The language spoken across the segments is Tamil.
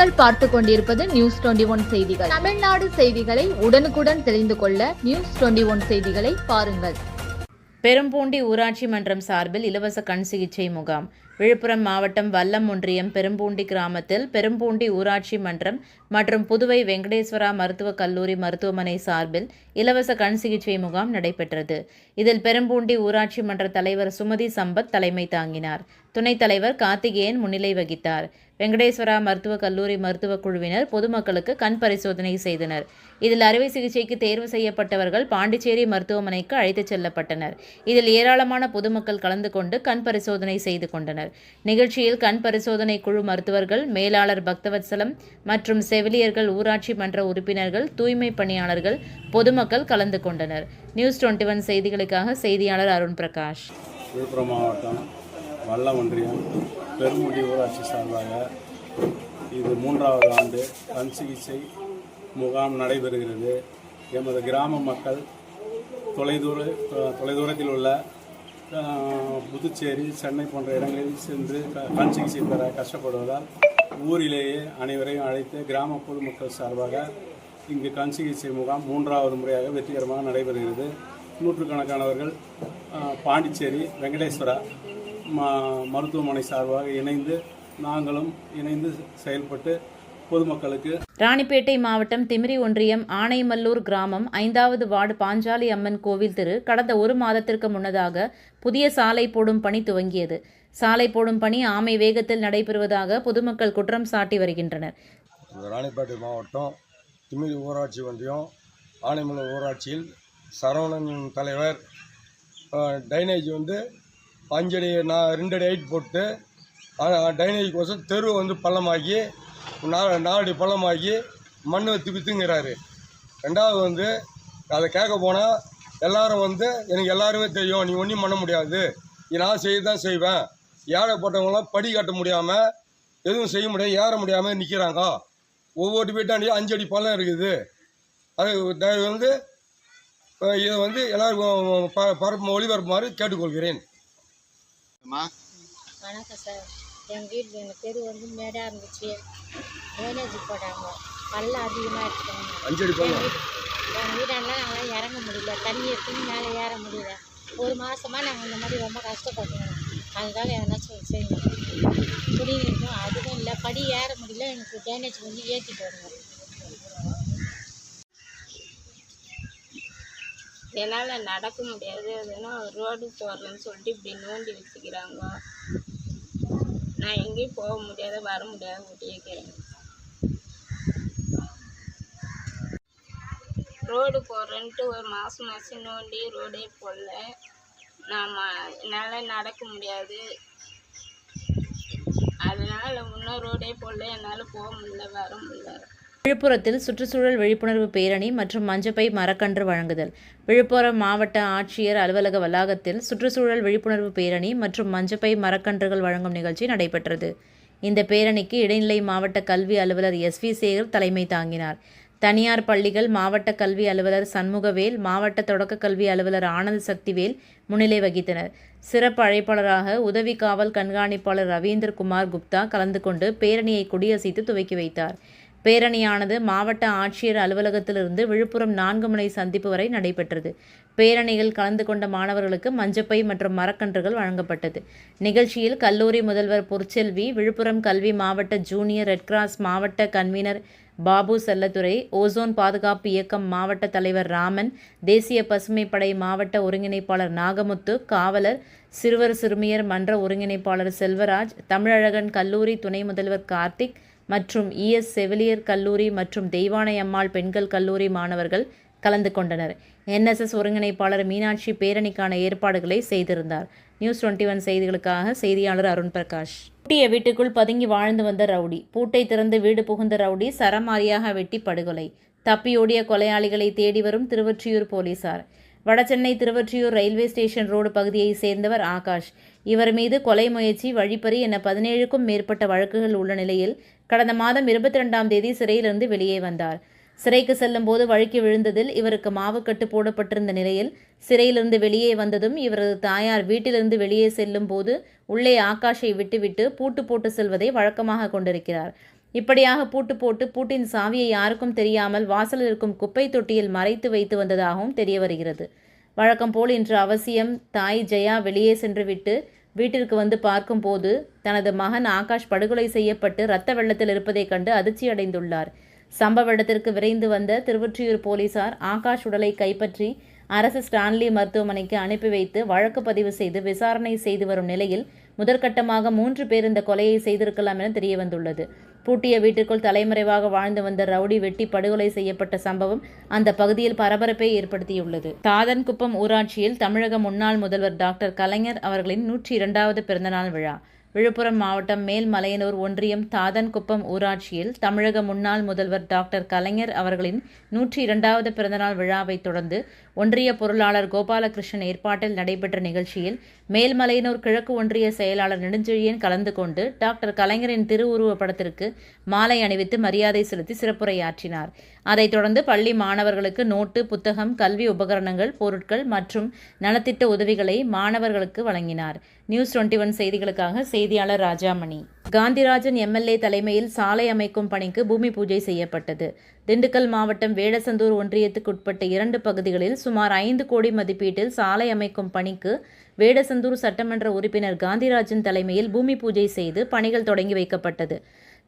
நீங்கள் பார்த்து கொண்டிருப்பது News21 செய்திகள். தமிழ்நாடு செய்திகளை உடனுக்குடன் தெரிந்து கொள்ள News21 செய்திகளை பாருங்கள். பெரும்பூண்டி ஊராட்சி மன்றம் சார்பில் இலவச கண் சிகிச்சை முகாம். விழுப்புரம் மாவட்டம் வல்லம் ஒன்றியம் பெரும்பூண்டி கிராமத்தில் பெரும்பூண்டி ஊராட்சி மன்றம் மற்றும் புதுவை வெங்கடேஸ்வரா மருத்துவக் கல்லூரி மருத்துவமனை சார்பில் இலவச கண் சிகிச்சை முகாம் நடைபெற்றது. இதில் பெரும்பூண்டி ஊராட்சி மன்ற தலைவர் சுமதி சம்பத் தலைமை தாங்கினார். துணைத் தலைவர் கார்த்திகேயன் முன்னிலை வகித்தார். வெங்கடேஸ்வரா மருத்துவக் கல்லூரி மருத்துவக் குழுவினர் பொதுமக்களுக்கு கண் பரிசோதனை செய்தனர். இதில் அறுவை சிகிச்சைக்கு தேர்வு செய்யப்பட்டவர்கள் பாண்டிச்சேரி மருத்துவமனைக்கு அழைத்துச் செல்லப்பட்டனர். இதில் ஏராளமான பொதுமக்கள் கலந்து கொண்டு கண் பரிசோதனை செய்து கொண்டனர். நிகழ்ச்சியில் கண் பரிசோதனை குழு மருத்துவர்கள், மேலாளர் பக்தவத்சலம் மற்றும் செவிலியர்கள், ஊராட்சி மன்ற உறுப்பினர்கள், தூய்மை பணியாளர்கள், பொதுமக்கள் கலந்து கொண்டனர். News21 செய்திகளுக்காக செய்தியாளர் அருண் பிரகாஷ். விழுப்புரம் மாவட்டம் வல்லம் ஒன்றியம் பெரும்பூண்டி ஊராட்சி சார்பாக இது 3வது ஆண்டு கண் சிகிச்சை முகாம் நடைபெறுகிறது. எமது கிராம மக்கள் தொலைதூரத்தில் உள்ள புதுச்சேரி, சென்னை போன்ற இடங்களில் சென்று கண் சிகிச்சை பெற கஷ்டப்படுவதால் ஊரிலேயே அனைவரையும் அழைத்து கிராம பொதுமக்கள் சார்பாக இங்கு கண் சிகிச்சை முகாம் 3வது முறையாக வெற்றிகரமாக நடைபெறுகிறது. நூற்றுக்கணக்கானவர்கள் பாண்டிச்சேரி வெங்கடேஸ்வரா மருத்துவமனை சார்பாக இணைந்து நாங்களும் இணைந்து செயல்பட்டு பொதுமக்களுக்கு. ராணிப்பேட்டை மாவட்டம் திமிரி ஒன்றியம் ஆனைமல்லூர் கிராமம் 5வது வார்டு பாஞ்சாலி அம்மன் கோவில் தெரு கடந்த 1 மாதத்திற்கு முன்னதாக புதிய சாலை போடும் பணி துவங்கியது. சாலை போடும் பணி ஆமை வேகத்தில் நடைபெறுவதாக பொதுமக்கள் குற்றம் சாட்டி வருகின்றனர். ராணிப்பேட்டை மாவட்டம் திமிரி ஊராட்சி ஒன்றியம் ஆனைமல்லூர் ஊராட்சியில் சரவணன் தலைவர் டைனேஜ் 5 அடி 2 அடி ஹைட் போட்டு டைனேஜ் கோசம் தெரு பள்ளமாக்கி 4 அடி பள்ளமாக்கி மண் வித்துங்கிறாரு. 2வது அதை கேட்க போனால் எல்லாரும் எனக்கு எல்லாருமே தெரியும், நீ ஒன்றும் பண்ண முடியாது, நான் செய்ய தான் செய்வேன். ஏழை போட்டவங்களாம் படி கட்ட முடியாமல் எதுவும் செய்ய முடியாது, ஏற முடியாமல் நிற்கிறாங்க. ஒவ்வொரு வீட்டாண்டியும் 5 அடி பள்ளம் இருக்குது. அது இதை எல்லாரும் ஒளிபரப்புமாறு கேட்டுக்கொள்கிறேன். வணக்கம் சார். எங்கள் தெரு மேடாக இருந்துச்சு, ட்ரைனேஜ் போட்டாங்க, பள்ளம் அதிகமாக எடுத்துட்டாங்க. 5 அடி பள்ளம். எங்கள் வீடாண்டெலாம் நாங்களாம் இறங்க முடியல, தண்ணி எடுத்துன்னு மேலே ஏற முடியல. 1 மாதமாக நாங்கள் இந்த மாதிரி ரொம்ப கஷ்டப்பட்டுக்கணும். அதுக்காக எதனாச்சும் செய்யணும். குடிநீருக்கும் அதுவும் இல்லை, படி ஏற முடியல, எனக்கு ட்ரைனேஜ் ஏற்றிட்டு வருங்க. என்னால் நடக்க முடியாது, அதுனா ரோடு போடுறேன்னு சொல்லிட்டு இப்படி நோண்டி வச்சுக்கிறாங்க. நான் எங்கேயும் போக முடியாது, வர முடியாது, ஒட்டியிருக்கிறேன். ரோடு போடுறேன்ட்டு 1 மாதம் நோண்டி ரோடே போடல. என்னால் நடக்க முடியாது, அதனால் இன்னும் ரோடே போடல, என்னால் போக முடியல, வர முடியல. விழுப்புரத்தில் சுற்றுச்சூழல் விழிப்புணர்வு பேரணி மற்றும் மஞ்சப்பை மரக்கன்று வழங்குதல். விழுப்புரம் மாவட்ட ஆட்சியர் அலுவலக வளாகத்தில் சுற்றுச்சூழல் விழிப்புணர்வு பேரணி மற்றும் மஞ்சப்பை மரக்கன்றுகள் வழங்கும் நிகழ்ச்சி நடைபெற்றது. இந்த பேரணிக்கு இடைநிலை மாவட்ட கல்வி அலுவலர் SV சேகர் தலைமை தாங்கினார். தனியார் பள்ளிகள் மாவட்ட கல்வி அலுவலர் சண்முகவேல், மாவட்ட தொடக்க கல்வி அலுவலர் ஆனந்த் சக்திவேல் முன்னிலை வகித்தனர். சிறப்பு அழைப்பாளராக உதவி காவல் கண்காணிப்பாளர் ரவீந்திரகுமார் குப்தா கலந்து கொண்டு பேரணியை கொடியசைத்து துவக்கி வைத்தார். பேரணியானது மாவட்ட ஆட்சியர் அலுவலகத்திலிருந்து விழுப்புரம் 4 முனை சந்திப்பு வரை நடைபெற்றது. பேரணியில் கலந்து கொண்ட மாணவர்களுக்கு மஞ்சப்பை மற்றும் மரக்கன்றுகள் வழங்கப்பட்டது. நிகழ்ச்சியில் கல்லூரி முதல்வர் பொற்செல்வி, விழுப்புரம் கல்வி மாவட்ட ஜூனியர் ரெட் கிராஸ் மாவட்ட கன்வீனர் பாபு செல்லத்துறை, ஓசோன் பாதுகாப்பு இயக்கம் மாவட்ட தலைவர் ராமன், தேசிய பசுமை படை மாவட்ட ஒருங்கிணைப்பாளர் நாகமுத்து, காவலர் சிறுவர் சிறுமியர் மன்ற ஒருங்கிணைப்பாளர் செல்வராஜ், தமிழழகன் கல்லூரி துணை முதல்வர் கார்த்திக் மற்றும் ES செவிலியர் கல்லூரி மற்றும் தெய்வானை அம்மாள் பெண்கள் கல்லூரி மாணவர்கள் கலந்து கொண்டனர். NSS ஒருங்கிணைப்பாளர் மீனாட்சி பேரணிக்கான ஏற்பாடுகளை செய்திருந்தார். News21 செய்திகளுக்காக செய்தியாளர் அருண் பிரகாஷ். பூட்டிய வீட்டுக்குள் பதுங்கி வாழ்ந்து வந்த ரவுடி, பூட்டை திறந்து வீடு புகுந்த ரவுடி சரமாரியாக வெட்டி படுகொலை. தப்பியோடிய கொலையாளிகளை தேடி வரும் திருவொற்றியூர் போலீசார். Vadachennai Thiruvottiyur railway station road பகுதியை சேர்ந்தவர் ஆகாஷ். இவர் மீது கொலை முயற்சி, வழிப்பறி என 17க்கும் மேற்பட்ட வழக்குகள் உள்ள நிலையில் கடந்த மாதம் 22ஆம் தேதி சிறையிலிருந்து வெளியே வந்தார். சிறைக்கு செல்லும் போது வழுக்கி விழுந்ததில் இவருக்கு மாவுக்கட்டு போடப்பட்டிருந்த நிலையில் சிறையிலிருந்து வெளியே வந்ததும் இவரது தாயார் வீட்டிலிருந்து வெளியே செல்லும் போது உள்ளே ஆகாஷை விட்டுவிட்டு பூட்டு போட்டு செல்வதை வழக்கமாக கொண்டிருக்கிறார். இப்படியாக பூட்டு போட்டு பூட்டின் சாவியை யாருக்கும் தெரியாமல் வாசலில் இருக்கும் குப்பை தொட்டியில் மறைத்து வைத்து வந்ததாகவும் தெரிய வருகிறது. வழக்கம் போல் இன்று அவசியம் தாய் ஜெயா வெளியே சென்றுவிட்டு வீட்டிற்கு வந்து பார்க்கும்போது தனது மகன் ஆகாஷ் படுகொலை செய்யப்பட்டு இரத்த வெள்ளத்தில் இருப்பதைக் கண்டு அதிர்ச்சி அடைந்துள்ளார். சம்பவ இடத்திற்கு விரைந்து வந்த திருவொற்றியூர் போலீசார் ஆகாஷ் உடலை கைப்பற்றி அரசு ஸ்டான்லி மருத்துவமனைக்கு அனுப்பி வைத்து வழக்கு பதிவு செய்து விசாரணை செய்து வரும் நிலையில் முதற்கட்டமாக 3 பேர் இந்த கொலையை செய்திருக்கலாம் என தெரியவந்துள்ளது. பூட்டிய வீட்டிற்குள் தலைமறைவாக வாழ்ந்து வந்த ரவுடி வெட்டி படுகொலை செய்யப்பட்ட சம்பவம் அந்த பகுதியில் பரபரப்பை ஏற்படுத்தியுள்ளது. தாதன்குப்பம் ஊராட்சியில் தமிழக முன்னாள் முதல்வர் டாக்டர் கலைஞர் அவர்களின் 102வது பிறந்தநாள் விழா. விழுப்புரம் மாவட்டம் மேல்மலையனூர் ஒன்றியம் தாதன்குப்பம் ஊராட்சியில் தமிழக முன்னாள் முதல்வர் டாக்டர் கலைஞர் அவர்களின் 102வது பிறந்தநாள் விழாவை தொடர்ந்து ஒன்றிய பொருளாளர் கோபாலகிருஷ்ணன் ஏற்பாட்டில் நடைபெற்ற நிகழ்ச்சியில் மேல்மலையனூர் கிழக்கு ஒன்றிய செயலாளர் நெடுஞ்செழியன் கலந்து கொண்டு டாக்டர் கலைஞரின் திருவுருவ படத்திற்கு மாலை அணிவித்து மரியாதை செலுத்தி சிறப்புரையாற்றினார். அதைத் தொடர்ந்து பள்ளி மாணவர்களுக்கு நோட்டு, புத்தகம், கல்வி உபகரணங்கள், பொருட்கள் மற்றும் நலத்திட்ட உதவிகளை மாணவர்களுக்கு வழங்கினார். நியூஸ் 21 செய்திகளுக்காக செய்தியாளர் ராஜாமணி. காந்திராஜன் எம்எல்ஏ தலைமையில் சாலை அமைக்கும் பணிக்கு பூமி பூஜை செய்யப்பட்டது. திண்டுக்கல் மாவட்டம் வேடசந்தூர் ஒன்றியத்துக்குட்பட்ட 2 பகுதிகளில் சுமார் 5 கோடி மதிப்பீட்டில் சாலை அமைக்கும் பணிக்கு வேடசந்தூர் சட்டமன்ற உறுப்பினர் காந்திராஜன் தலைமையில் பூமி பூஜை செய்து பணிகள் தொடங்கி வைக்கப்பட்டது.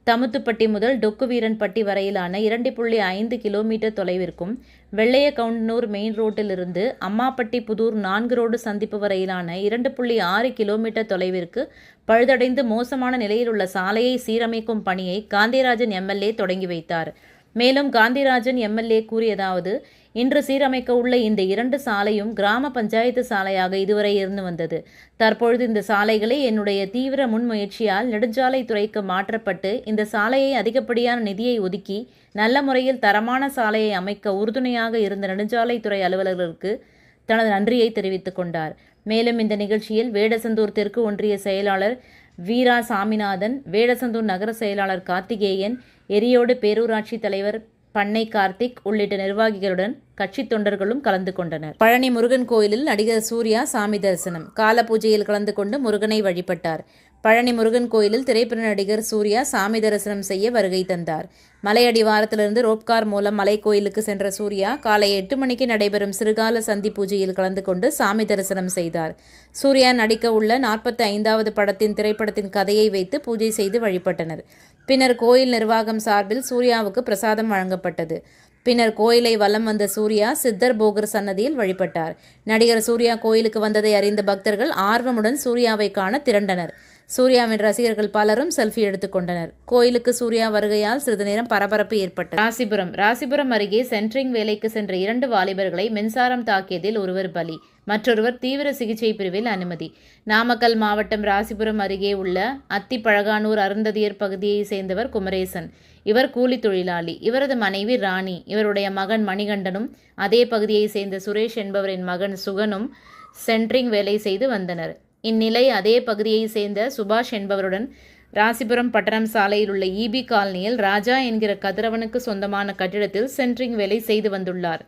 தமுத்துப்பட்டி முதல் டொக்குவீரன்பட்டி வரையிலான 2.5 கிலோமீட்டர் தொலைவிற்கும் வெள்ளையகவுண்டனூர் மெயின் ரோட்டிலிருந்து அம்மாப்பட்டி புதூர் 4 ரோடு சந்திப்பு வரையிலான 2.6 கிலோமீட்டர் தொலைவிற்கு பழுதடைந்து மோசமான நிலையில் உள்ள சாலையை சீரமைக்கும் பணியை காந்திராஜன் எம்எல்ஏ தொடங்கி வைத்தார். மேலும் காந்திராஜன் எம்எல்ஏ கூறியதாவது, இன்று சீரமைக்க உள்ள இந்த 2 சாலையும் கிராம பஞ்சாயத்து சாலையாக இதுவரை இருந்து வந்தது. தற்பொழுது இந்த சாலைகளை என்னுடைய தீவிர முன்முயற்சியால் நெடுஞ்சாலைத்துறைக்கு மாற்றப்பட்டு இந்த சாலையை அதிகப்படியான நிதியை ஒதுக்கி நல்ல முறையில் தரமான சாலையை அமைக்க உறுதுணையாக இருந்த நெடுஞ்சாலைத்துறை அலுவலர்களுக்கு தனது நன்றியை தெரிவித்துக் கொண்டார். மேலும் இந்த நிகழ்ச்சியில் வேடசந்தூர் தெற்கு ஒன்றிய செயலாளர் வீரா சாமிநாதன், வேடசந்தூர் நகர செயலாளர் கார்த்திகேயன், எரியோடு பேரூராட்சி தலைவர் பண்ணை கார்த்திக் உள்ளிட்ட நிர்வாகிகளுடன் கட்சி தொண்டர்களும் கலந்து கொண்டனர். பழனி முருகன் கோயிலில் நடிகர் சூர்யா சாமி தரிசனம். கால பூஜையில் கலந்து கொண்டு முருகனை வழிபட்டார். பழனி முருகன் கோயிலில் திரைப்பட நடிகர் சூர்யா சாமி தரிசனம் செய்ய வருகை தந்தார். மலையடிவாரத்திலிருந்து ரோப்கார் மூலம் மலை கோயிலுக்கு சென்ற சூர்யா காலை 8 மணிக்கு நடைபெறும் சிறுகால சந்தி பூஜையில் கலந்து கொண்டு சாமி தரிசனம் செய்தார். சூர்யா நடிக்க உள்ள 45வது படத்தின் திரைப்படத்தின் கதையை வைத்து பூஜை செய்து வழிபட்டனர். பின்னர் கோயில் நிர்வாகம் சார்பில் சூர்யாவுக்கு பிரசாதம் வழங்கப்பட்டது. பின்னர் கோயிலை வலம் வந்த சூர்யா சித்தர் போகர் சன்னதியில் வழிபட்டார். நடிகர் சூர்யா கோயிலுக்கு வந்ததை அறிந்த பக்தர்கள் ஆர்வமுடன் சூர்யாவை காண திரண்டனர். சூர்யாவின் ரசிகர்கள் பலரும் செல்ஃபி எடுத்துக் கொண்டனர். கோயிலுக்கு சூர்யா வருகையால் சிறிது நேரம் பரபரப்பு ஏற்பட்டது. ராசிபுரம் அருகே சென்ட்ரிங் வேலைக்கு சென்ற 2 வாலிபர்களை மின்சாரம் தாக்கியதில் ஒருவர் பலி, மற்றொருவர் தீவிர சிகிச்சை பிரிவில் அனுமதி. நாமக்கல் மாவட்டம் ராசிபுரம் அருகே உள்ள அத்திப்பழகானூர் அருந்ததியர் பகுதியை சேர்ந்தவர் குமரேசன். இவர் கூலி தொழிலாளி. இவரது மனைவி ராணி, இவருடைய மகன் மணிகண்டனும் அதே பகுதியை சேர்ந்த சுரேஷ் என்பவரின் மகன் சுகனும் சென்ட்ரிங் வேலை செய்து வந்தனர். இந்நிலை அதே பகுதியை சேர்ந்த சுபாஷ் என்பவருடன் ராசிபுரம் பட்டணம் சாலையில் உள்ள ஈபி காலனியில் ராஜா என்கிற கதிரவனுக்கு சொந்தமான கட்டிடத்தில் சென்ட்ரிங் வேலை செய்து வந்துள்ளார்.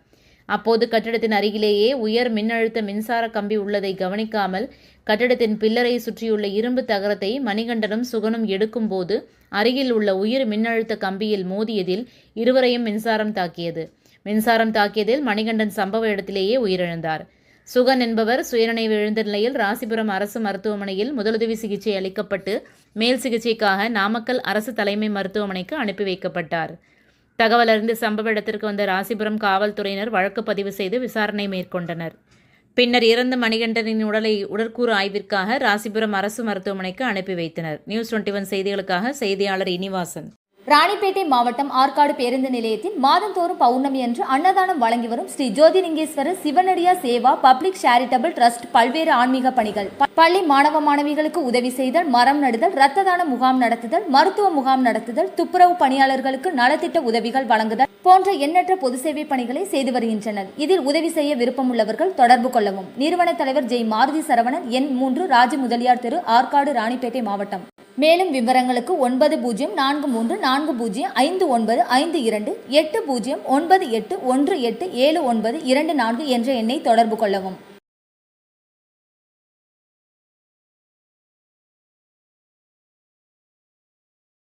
அப்போது கட்டிடத்தின் அருகிலேயே உயர் மின்னழுத்த மின்சார கம்பி உள்ளதை கவனிக்காமல் கட்டிடத்தின் பில்லரை சுற்றியுள்ள இரும்பு தகரத்தை மணிகண்டனும் சுகனும் எடுக்கும் போது அருகில் உள்ள உயர் மின்னழுத்த கம்பியில் மோதியதில் இருவரையும் மின்சாரம் தாக்கியதில் மணிகண்டன் சம்பவ இடத்திலேயே உயிரிழந்தார். சுகன் என்பவர் சுயநினைவு இழந்த நிலையில் ராசிபுரம் அரசு மருத்துவமனையில் முதலுதவி சிகிச்சை அளிக்கப்பட்டு மேல் சிகிச்சைக்காக நாமக்கல் அரசு தலைமை மருத்துவமனைக்கு அனுப்பி வைக்கப்பட்டார். தகவல் அறிந்து சம்பவ இடத்திற்கு வந்த ராசிபுரம் காவல்துறையினர் வழக்கு பதிவு செய்து விசாரணை மேற்கொண்டனர். பின்னர் இறந்த மணிகண்டனின் உடலை உடற்கூறு ஆய்விற்காக ராசிபுரம் அரசு மருத்துவமனைக்கு அனுப்பி வைத்தனர். நியூஸ் 21 செய்திகளுக்காக செய்தியாளர் இனிவாசன். ராணிப்பேட்டை மாவட்டம் ஆற்காடு பேருந்து நிலையத்தில் மாதந்தோறும் பௌர்ணமி அன்று அன்னதானம் வழங்கி வரும் Sri Jothilingeswarar சிவனடியா Seva public charitable trust பல்வேறு ஆன்மீக பணிகள். பள்ளி மாணவ மாணவிகளுக்கு உதவி செய்தல், மரம் நடுதல், இரத்த தான முகாம் நடத்துதல், மருத்துவ முகாம் நடத்துதல், துப்புரவு பணியாளர்களுக்கு நலத்திட்ட உதவிகள் வழங்குதல் போன்ற எண்ணற்ற பொது சேவை பணிகளை செய்து வருகின்றனர். இதில் உதவி செய்ய விருப்பமுள்ளவர்கள் தொடர்பு கொள்ளவும். நிறுவன தலைவர் ஜெய் மாருதி சரவணன், எண் 3, ராஜ முதலியார் தெரு, ஆற்காடு, ராணிப்பேட்டை மாவட்டம். மேலும் விவரங்களுக்கு 90405952 80981879 என்ற எண்ணை தொடர்பு கொள்ளவும்.